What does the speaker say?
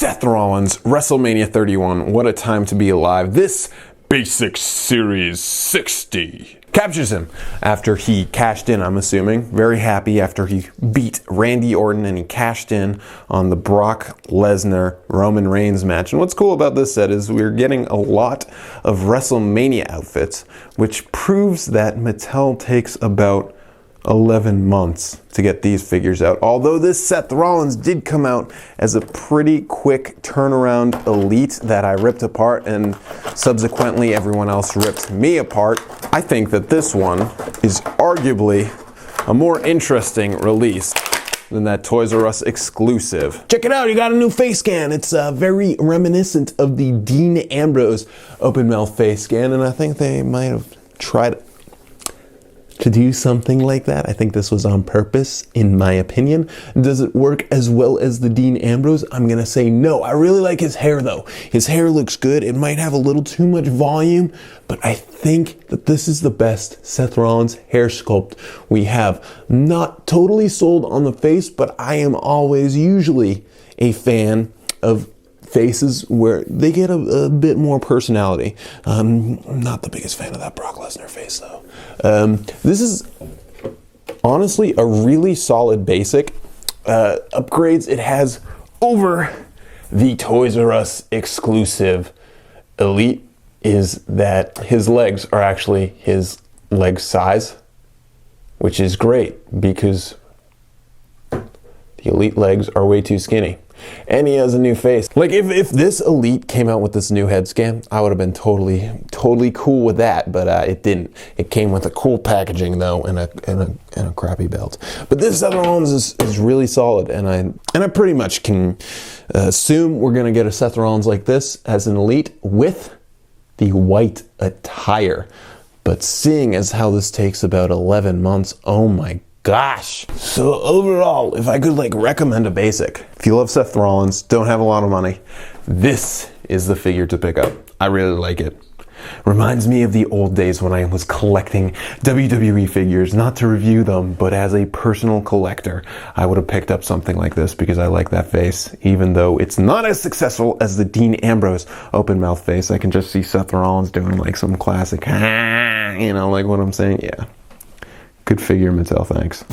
Seth Rollins, WrestleMania 31, what a time to be alive. This Basic Series 60 captures him after he cashed in, I'm assuming. Very happy after he beat Randy Orton and he cashed in on the Brock Lesnar Roman Reigns match. And what's cool about this set is we're getting a lot of WrestleMania outfits, which proves that Mattel takes about 11 months to get these figures out. Although this Seth Rollins did come out as a pretty quick turnaround elite that I ripped apart, and subsequently everyone else ripped me apart, I think that this one is arguably a more interesting release than that Toys R Us exclusive. Check it out, you got a new face scan. It's very reminiscent of the Dean Ambrose open mouth face scan, and I think they might have tried to do something like that. I think this was on purpose, in my opinion. Does it work as well as the Dean Ambrose? I'm gonna say no. I really like his hair though. His hair looks good. It might have a little too much volume, but I think that this is the best Seth Rollins hair sculpt we have. Not totally sold on the face, but I am always usually a fan of faces where they get a bit more personality. I'm not the biggest fan of that Brock Lesnar face though. This is honestly a really solid basic. Upgrades it has over the Toys R Us exclusive Elite is that his legs are actually his leg size, which is great because the Elite legs are way too skinny. And he has a new face. Like if this Elite came out with this new head scan, I would have been totally cool with that, but it didn't. It came with a cool packaging though, and a crappy belt. But this Seth Rollins is really solid, and I pretty much can assume we're gonna get a Seth Rollins like this as an Elite with the white attire. But seeing as how this takes about 11 months, oh my gosh. So overall, if I could recommend a basic, if you love Seth Rollins, don't have a lot of money, this is the figure to pick up. I really like it. Reminds me of the old days when I was collecting WWE figures, not to review them, but as a personal collector. I would have picked up something like this because I like that face, even though it's not as successful as the Dean Ambrose open mouth face. I can just see Seth Rollins doing some classic, you know, like what I'm saying, yeah. Good figure, Mattel, thanks.